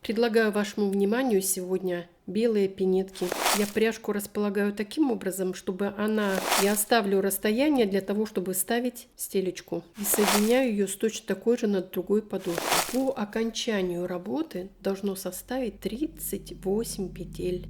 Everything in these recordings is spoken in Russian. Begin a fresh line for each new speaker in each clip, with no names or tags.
Предлагаю вашему вниманию сегодня белые пинетки. Я пряжку располагаю таким образом, чтобы я оставлю расстояние для того, чтобы ставить стелечку. И соединяю ее с точно такой же над другой подошвой. По окончанию работы должно составить 38 петель.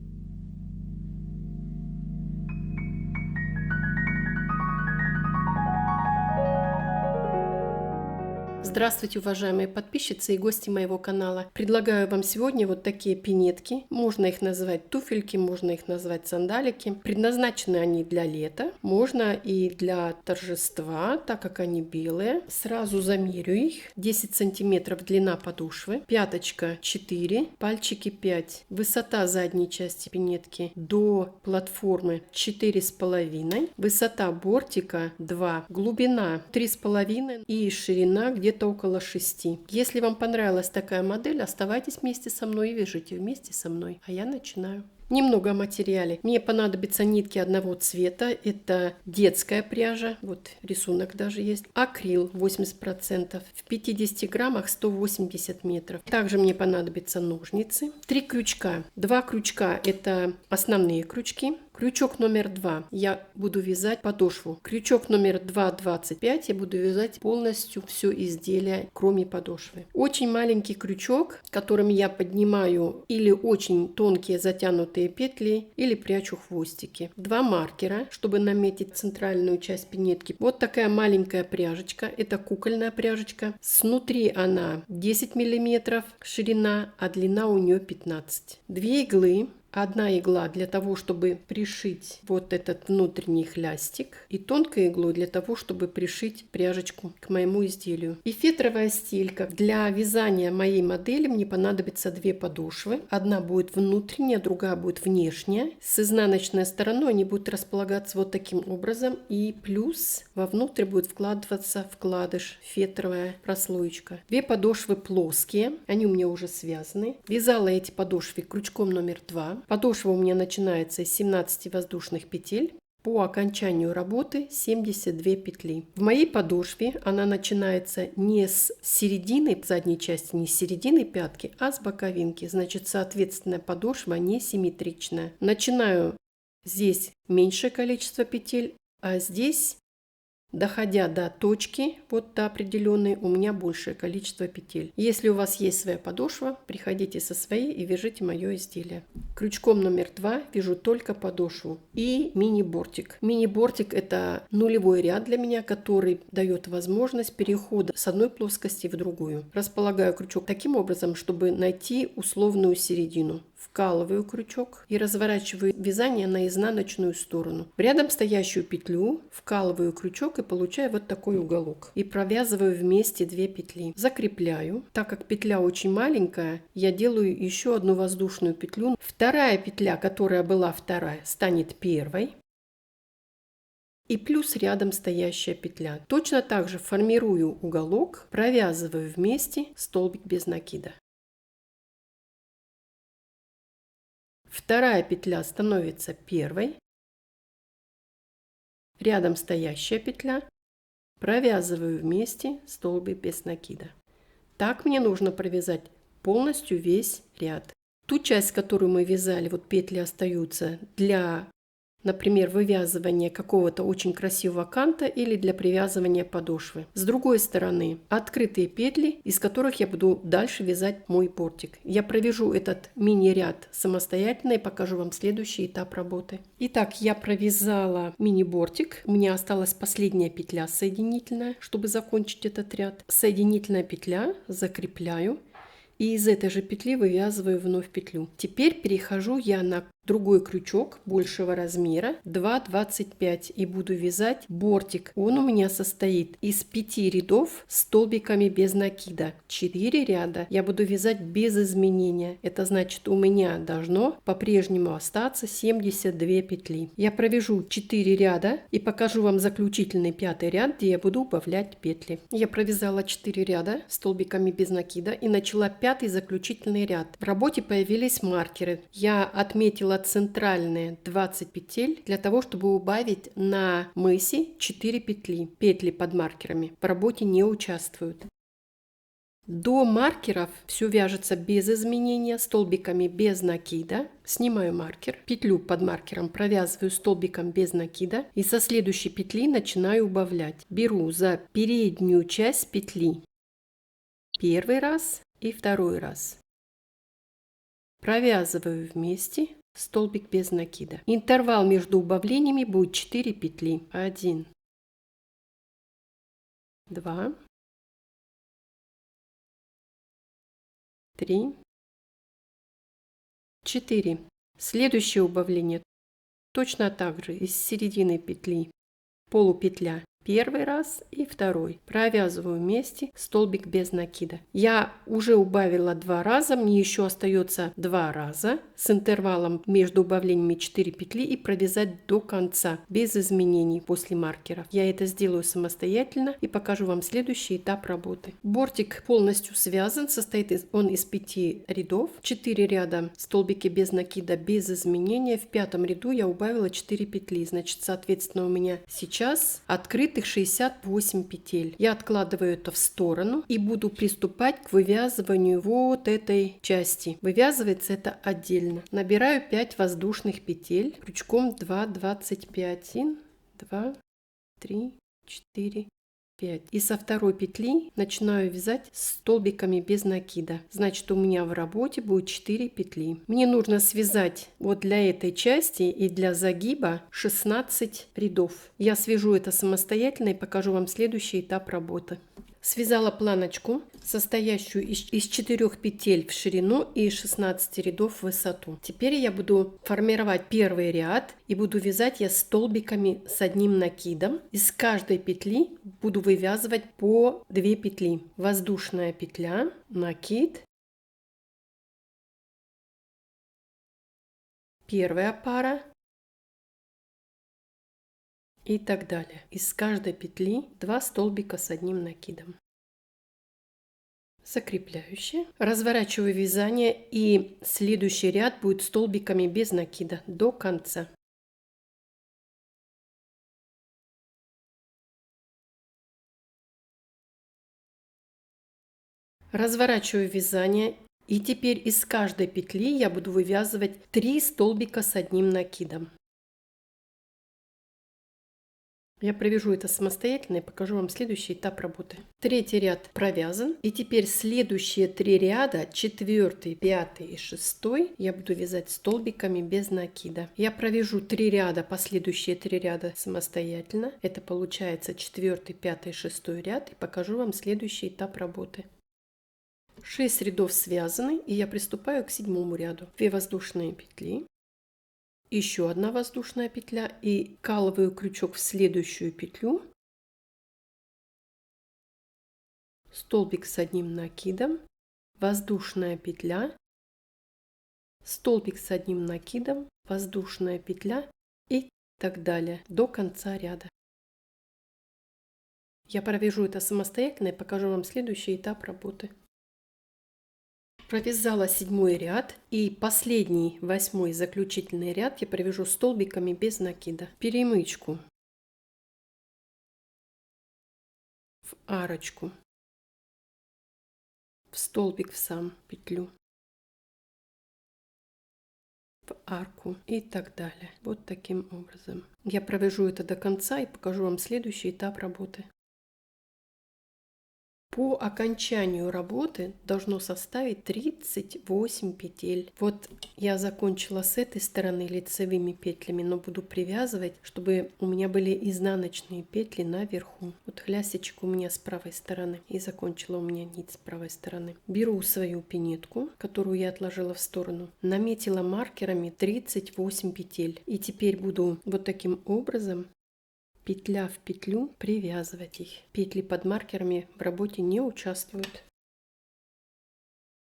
Здравствуйте, уважаемые подписчицы и гости моего канала. Предлагаю вам сегодня вот такие пинетки. Можно их назвать туфельки, можно их назвать сандалики. Предназначены они для лета, можно и для торжества, так как они белые. Сразу замерю их. 10 сантиметров длина подошвы, пяточка 4, пальчики 5. Высота задней части пинетки до платформы 4,5. Высота бортика 2. Глубина 3,5 и ширина где-то около 6. Если вам понравилась такая модель, оставайтесь вместе со мной и вяжите вместе со мной. А я начинаю. Немного о материале. Мне понадобятся нитки одного цвета. Это детская пряжа. Вот рисунок даже есть. Акрил 80%. В 50 граммах 180 метров. Также мне понадобятся ножницы. 3 крючка. 2 крючка это основные крючки. Крючок номер 2 я буду вязать подошву. Крючок номер 2,25 я буду вязать полностью все изделие, кроме подошвы. Очень маленький крючок, которым я поднимаю или очень тонкие затянутые петли, или прячу хвостики. 2 маркера, чтобы наметить центральную часть пинетки. Вот такая маленькая пряжечка. Это кукольная пряжечка. Снутри она 10 миллиметров ширина, а длина у нее 15. 2 иглы. Одна игла для того, чтобы пришить вот этот внутренний хлястик, и тонкой иглой для того, чтобы пришить пряжечку к моему изделию. И фетровая стелька. Для вязания моей модели мне понадобится 2 подошвы. Одна будет внутренняя, другая будет внешняя. С изнаночной стороной они будут располагаться вот таким образом, и плюс вовнутрь будет вкладываться вкладыш, фетровая прослоечка. 2 подошвы плоские, они у меня уже связаны. Вязала эти подошвы крючком номер 2. Подошва у меня начинается из 17 воздушных петель. По окончанию работы 72 петли. В моей подошве она начинается не с середины задней части, не с середины пятки, а с боковинки. Значит, соответственно, подошва не симметричная. Начинаю здесь меньшее количество петель, а здесь, доходя до точки, вот до определенной, у меня большее количество петель. Если у вас есть своя подошва, приходите со своей и вяжите мое изделие. Крючком номер 2 вяжу только подошву и мини-бортик. Мини-бортик это нулевой ряд для меня, который дает возможность перехода с одной плоскости в другую. Располагаю крючок таким образом, чтобы найти условную середину. Вкалываю крючок и разворачиваю вязание на изнаночную сторону. В рядом стоящую петлю вкалываю крючок и получаю вот такой уголок. И провязываю вместе 2 петли. Закрепляю. Так как петля очень маленькая, я делаю еще одну воздушную петлю. Вторая петля, которая была вторая, станет первой. И плюс рядом стоящая петля. Точно так же формирую уголок, провязываю вместе столбик без накида. Вторая петля становится первой, рядом стоящая петля, провязываю вместе столбик без накида. Так мне нужно провязать полностью весь ряд. Ту часть, которую мы вязали, вот петли остаются для, например, вывязывания какого-то очень красивого канта или для привязывания подошвы. С другой стороны, открытые петли, из которых я буду дальше вязать мой бортик. Я провяжу этот мини-ряд самостоятельно и покажу вам следующий этап работы. Итак, я провязала мини-бортик. У меня осталась последняя петля соединительная, чтобы закончить этот ряд. Соединительная петля, закрепляю. И из этой же петли вывязываю вновь петлю. Теперь перехожу я на другой крючок большего размера 2,25 и буду вязать бортик. Он у меня состоит из 5 рядов столбиками без накида. 4 ряда я буду вязать без изменения. Это значит, у меня должно по-прежнему остаться 72 петли. Я провяжу 4 ряда и покажу вам заключительный 5-й ряд, где я буду убавлять петли. Я провязала 4 ряда столбиками без накида и начала 5-й заключительный ряд. В работе появились маркеры. Я отметила центральные 20 петель для того, чтобы убавить на мысе 4 петли. Петли под маркерами в работе не участвуют. До маркеров все вяжется без изменения, столбиками без накида. Снимаю маркер, петлю под маркером провязываю столбиком без накида и со следующей петли начинаю убавлять. Беру за переднюю часть петли первый раз и второй раз. Провязываю вместе столбик без накида. Интервал между убавлениями будет 4 петли. 1, 2, 3, 4. Следующее убавление точно так же из середины петли полупетля первый раз и второй. Провязываю вместе столбик без накида. Я уже убавила 2 раза, мне еще остается 2 раза с интервалом между убавлениями 4 петли и провязать до конца без изменений после маркеров. Я это сделаю самостоятельно и покажу вам следующий этап работы. Бортик полностью связан, состоит он из 5 рядов, 4 ряда столбики без накида без изменения. В 5-м ряду я убавила 4 петли, значит, соответственно, у меня сейчас открытых 68 петель. Я откладываю это в сторону и буду приступать к вывязыванию вот этой части. Вывязывается это отдельно. Набираю 5 воздушных петель крючком 2,25. 1, 2, 3, 4, 5. И со второй петли начинаю вязать столбиками без накида. Значит, у меня в работе будет 4 петли. Мне нужно связать вот для этой части и для загиба 16 рядов. Я свяжу это самостоятельно и покажу вам следующий этап работы. Связала планочку, состоящую из 4 петель в ширину и 16 рядов в высоту. Теперь я буду формировать первый ряд и буду вязать я столбиками с одним накидом. Из каждой петли буду вывязывать по 2 петли. Воздушная петля, накид, первая пара и так далее. Из каждой петли 2 столбика с одним накидом. Закрепляющие. Разворачиваю вязание и следующий ряд будет столбиками без накида до конца. Разворачиваю вязание и теперь из каждой петли я буду вывязывать 3 столбика с одним накидом. Я провяжу это самостоятельно и покажу вам следующий этап работы. Третий ряд провязан. И теперь следующие 3 ряда, 4, 5 и 6, я буду вязать столбиками без накида. Я провяжу 3 ряда, последующие 3 ряда самостоятельно. Это получается 4, 5 и 6 ряд. И покажу вам следующий этап работы. 6 рядов связаны, и я приступаю к 7 ряду. 2 воздушные петли. Еще одна воздушная петля и вкалываю крючок в следующую петлю, столбик с одним накидом, воздушная петля, столбик с одним накидом, воздушная петля и так далее до конца ряда. Я провяжу это самостоятельно и покажу вам следующий этап работы. Провязала 7 ряд и последний 8 заключительный ряд я провяжу столбиками без накида. Перемычку в арочку, в столбик в сам петлю, в арку и так далее. Вот таким образом. Я провяжу это до конца и покажу вам следующий этап работы. По окончанию работы должно составить 38 петель. Вот я закончила с этой стороны лицевыми петлями, но буду привязывать, чтобы у меня были изнаночные петли наверху. Вот хлястичек у меня с правой стороны и закончила у меня нить с правой стороны. Беру свою пинетку, которую я отложила в сторону, наметила маркерами 38 петель. И теперь буду вот таким образом петля в петлю привязывать их. Петли под маркерами в работе не участвуют.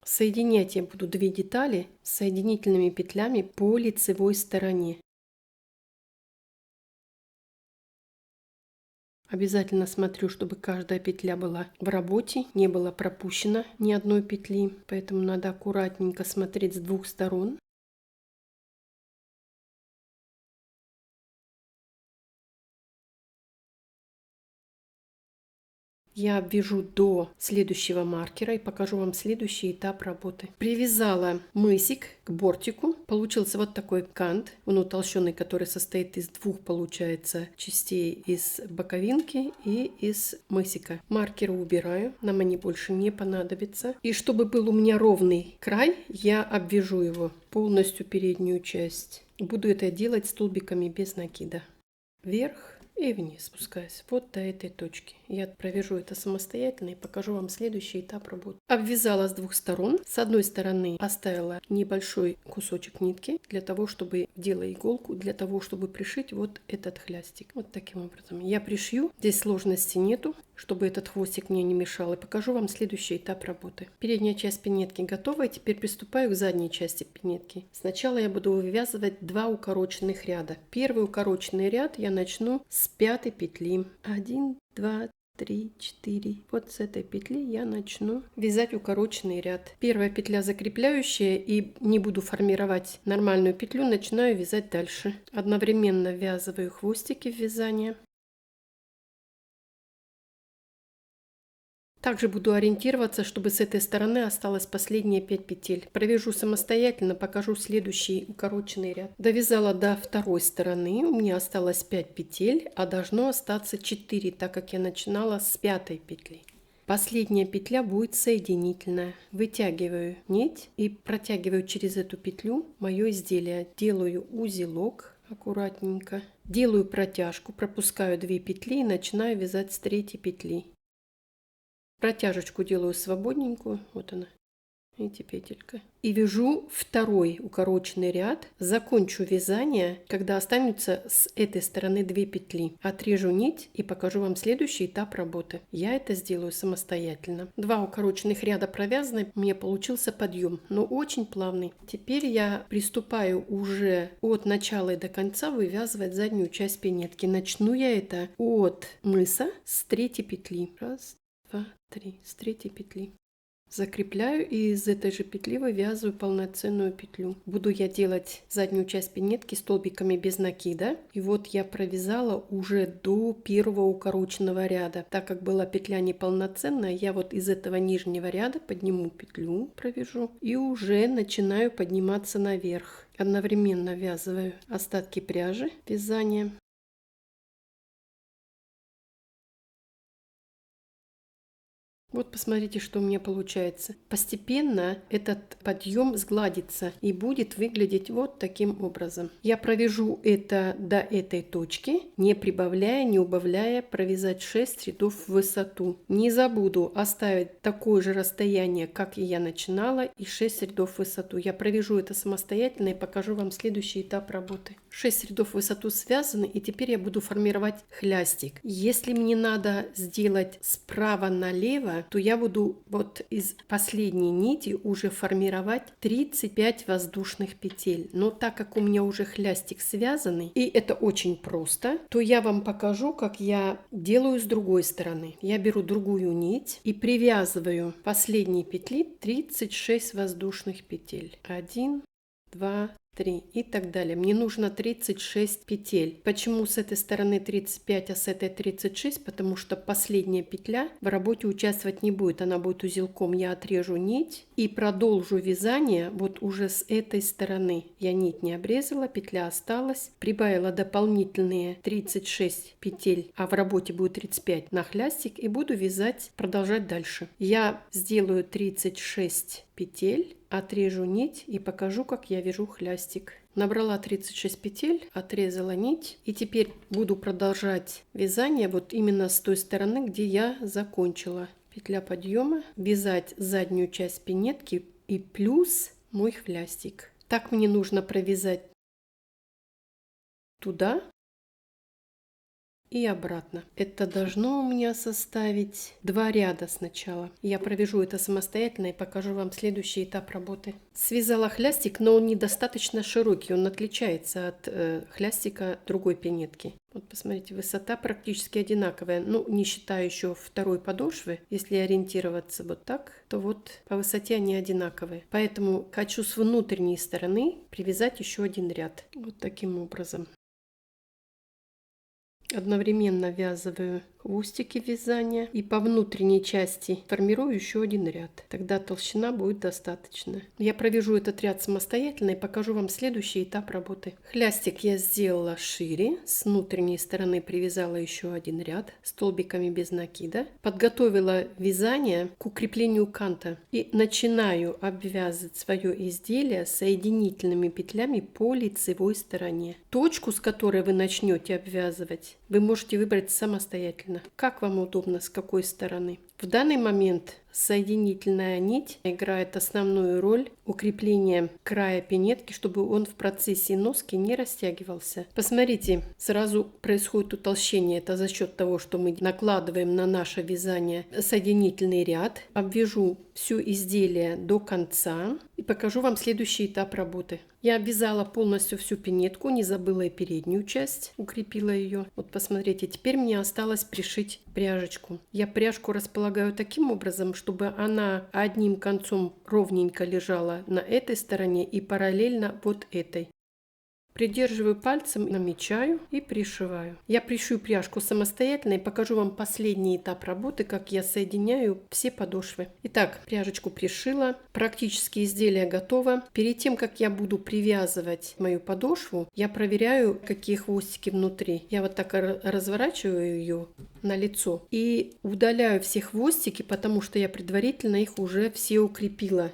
Соединять я буду 2 детали соединительными петлями по лицевой стороне. Обязательно смотрю, чтобы каждая петля была в работе, не было пропущено ни одной петли, поэтому надо аккуратненько смотреть с 2 сторон. Я обвяжу до следующего маркера и покажу вам следующий этап работы. Привязала мысик к бортику. Получился вот такой кант. Он утолщенный, который состоит из двух, получается, частей: из боковинки и из мысика. Маркеры убираю, нам они больше не понадобятся. И чтобы был у меня ровный край, я обвяжу его полностью, переднюю часть. Буду это делать столбиками без накида. Вверх и вниз спускаюсь вот до этой точки. Я провяжу это самостоятельно и покажу вам следующий этап работы. Обвязала с двух сторон. С одной стороны оставила небольшой кусочек нитки для того, чтобы делать иголку, для того, чтобы пришить вот этот хлястик. Вот таким образом. Я пришью. Здесь сложности нету, чтобы этот хвостик мне не мешал. И покажу вам следующий этап работы. Передняя часть пинетки готова. И теперь приступаю к задней части пинетки. Сначала я буду вывязывать 2 укороченных ряда. Первый укороченный ряд я начну с 5-й петли. 1, 2, 3, 4. Вот с этой петли я начну вязать укороченный ряд. Первая петля закрепляющая, и не буду формировать нормальную петлю, начинаю вязать дальше. Одновременно ввязываю хвостики в вязание. Также буду ориентироваться, чтобы с этой стороны осталось последние 5 петель. Провяжу самостоятельно, покажу следующий укороченный ряд. Довязала до второй стороны, у меня осталось 5 петель, а должно остаться 4, так как я начинала с 5-й петли. Последняя петля будет соединительная. Вытягиваю нить и протягиваю через эту петлю мое изделие. Делаю узелок аккуратненько. Делаю протяжку, пропускаю 2 петли и начинаю вязать с 3-й петли. Протяжечку делаю свободненькую, вот она, видите, петелька. И вяжу второй укороченный ряд, закончу вязание, когда останется с этой стороны 2 петли. Отрежу нить и покажу вам следующий этап работы. Я это сделаю самостоятельно. 2 укороченных ряда провязаны, мне получился подъем, но очень плавный. Теперь я приступаю уже от начала и до конца вывязывать заднюю часть пинетки. Начну я это от мыса с 3-й петли. Раз, 2, 3, с 3-й петли. Закрепляю и из этой же петли вывязываю полноценную петлю. Буду я делать заднюю часть пинетки столбиками без накида. И вот я провязала уже до первого укороченного ряда. Так как была петля неполноценная, я вот из этого нижнего ряда подниму петлю, провяжу и уже начинаю подниматься наверх. Одновременно ввязываю остатки пряжи вязания. Вот посмотрите, что у меня получается. Постепенно этот подъем сгладится и будет выглядеть вот таким образом. Я провяжу это до этой точки, не прибавляя, не убавляя, провязать 6 рядов в высоту. Не забуду оставить такое же расстояние, как и я начинала, и 6 рядов в высоту. Я провяжу это самостоятельно и покажу вам следующий этап работы. 6 рядов в высоту связаны, и теперь я буду формировать хлястик. Если мне надо сделать справа налево, то я буду вот из последней нити уже формировать 35 воздушных петель. Но так как у меня уже хлястик связанный, и это очень просто, то я вам покажу, как я делаю с другой стороны. Я беру другую нить и привязываю последней петли 36 воздушных петель. 1, 2, 3 и так далее. Мне нужно 36 петель. Почему с этой стороны 35, а с этой 36? Потому что последняя петля в работе участвовать не будет. Она будет узелком. Я отрежу нить и продолжу вязание вот уже с этой стороны. Я нить не обрезала, петля осталась. Прибавила дополнительные 36 петель, а в работе будет 35 на хлястик, и буду вязать, продолжать дальше. Я сделаю 36 петель, отрежу нить и покажу, как я вяжу хлястик. Набрала 36 петель, отрезала нить, и теперь буду продолжать вязание вот именно с той стороны, где я закончила. Петля подъема, вязать заднюю часть пинетки и плюс мой хлястик. Так мне нужно провязать туда и обратно. Это должно у меня составить 2 ряда сначала. Я провяжу это самостоятельно и покажу вам следующий этап работы. Связала хлястик, но он недостаточно широкий, он отличается от хлястика другой пинетки. Вот посмотрите, высота практически одинаковая, ну не считая еще второй подошвы. Если ориентироваться вот так, то вот по высоте они одинаковые. Поэтому хочу с внутренней стороны привязать еще один ряд. Вот таким образом. Одновременно ввязываю хвостики вязания и по внутренней части формирую еще один ряд. Тогда толщина будет достаточно. Я провяжу этот ряд самостоятельно и покажу вам следующий этап работы. Хлястик я сделала шире, с внутренней стороны привязала еще один ряд столбиками без накида, подготовила вязание к укреплению канта и начинаю обвязывать свое изделие соединительными петлями по лицевой стороне. Точку, с которой вы начнете обвязывать, вы можете выбрать самостоятельно, как вам удобно, с какой стороны. В данный момент соединительная нить играет основную роль укрепления края пинетки, чтобы он в процессе носки не растягивался. Посмотрите, сразу происходит утолщение. Это за счет того, что мы накладываем на наше вязание соединительный ряд. Обвяжу все изделие до конца и покажу вам следующий этап работы. Я обвязала полностью всю пинетку, не забыла и переднюю часть, укрепила ее. Вот посмотрите, теперь мне осталось пришить пряжечку. Я пряжку располагаю таким образом, чтобы она одним концом ровненько лежала на этой стороне и параллельно вот этой. Придерживаю пальцем, намечаю и пришиваю. Я пришью пряжку самостоятельно и покажу вам последний этап работы, как я соединяю все подошвы. Итак, пряжечку пришила, практически изделие готово. Перед тем, как я буду привязывать мою подошву, я проверяю, какие хвостики внутри. Я вот так разворачиваю ее на лицо и удаляю все хвостики, потому что я предварительно их уже все укрепила.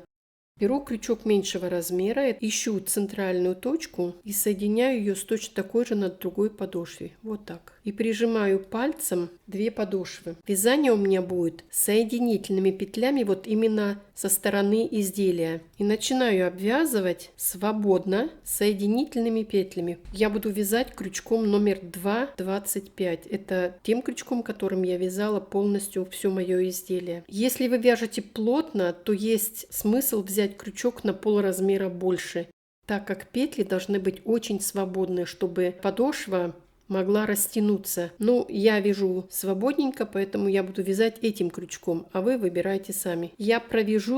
Беру крючок меньшего размера, ищу центральную точку и соединяю ее с точно такой же на другой подошве. Вот так. И прижимаю пальцем две подошвы. Вязание у меня будет соединительными петлями вот именно со стороны изделия. И начинаю обвязывать свободно соединительными петлями. Я буду вязать крючком номер 2,25. Это тем крючком, которым я вязала полностью все мое изделие. Если вы вяжете плотно, то есть смысл взять крючок на полразмера больше, так как петли должны быть очень свободные, чтобы подошва могла растянуться. Но я вяжу свободненько, поэтому я буду вязать этим крючком, а вы выбираете сами. Я провяжу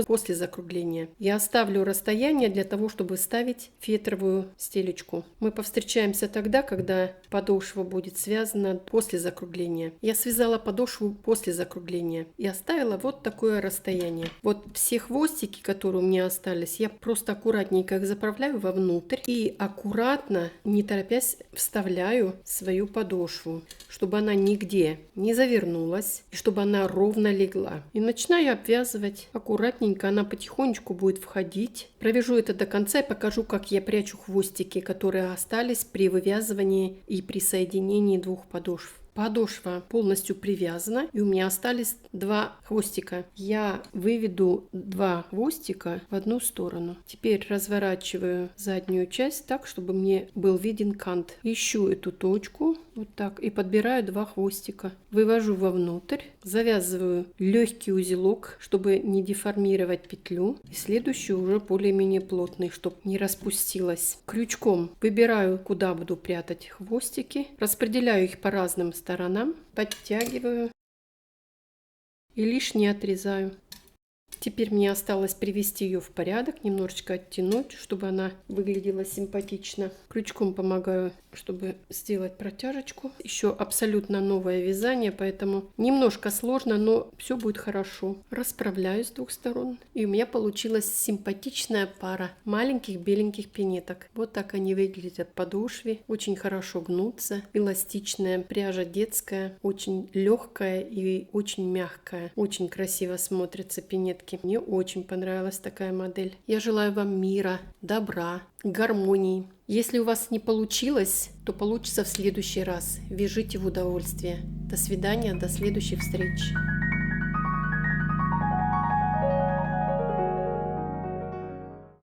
после закругления. Я оставлю расстояние для того, чтобы ставить фетровую стелечку. Мы повстречаемся тогда, когда подошва будет связана после закругления. Я связала подошву после закругления и оставила вот такое расстояние. Вот все хвостики, которые у меня остались, я просто аккуратненько их заправляю вовнутрь и аккуратно, не торопясь, вставляю свою подошву, чтобы она нигде не завернулась и чтобы она ровно легла. И начинаю обвязывать аккуратненько, она потихонечку будет входить. Провяжу это до конца и покажу, как я прячу хвостики, которые остались при вывязывании и при соединении двух подошв. Подошва полностью привязана, и у меня остались два хвостика. Я выведу два хвостика в одну сторону. Теперь разворачиваю заднюю часть так, чтобы мне был виден кант. Ищу эту точку вот так и подбираю два хвостика. Вывожу вовнутрь, завязываю легкий узелок, чтобы не деформировать петлю. И следующий уже более-менее плотный, чтобы не распустилась. Крючком выбираю, куда буду прятать хвостики, распределяю их по разным сторонам, подтягиваю и лишнее отрезаю. Теперь мне осталось привести ее в порядок, немножечко оттянуть, чтобы она выглядела симпатично. Крючком помогаю, чтобы сделать протяжечку. Еще абсолютно новое вязание, поэтому немножко сложно, но все будет хорошо. Расправляю с двух сторон. И у меня получилась симпатичная пара маленьких беленьких пинеток. Вот так они выглядят в подошве. Очень хорошо гнутся. Эластичная пряжа детская, очень легкая и очень мягкая. Очень красиво смотрятся пинетки. Мне очень понравилась такая модель. Я желаю вам мира, добра, гармонии. Если у вас не получилось, то получится в следующий раз. Вяжите в удовольствие. До свидания, до следующих встреч.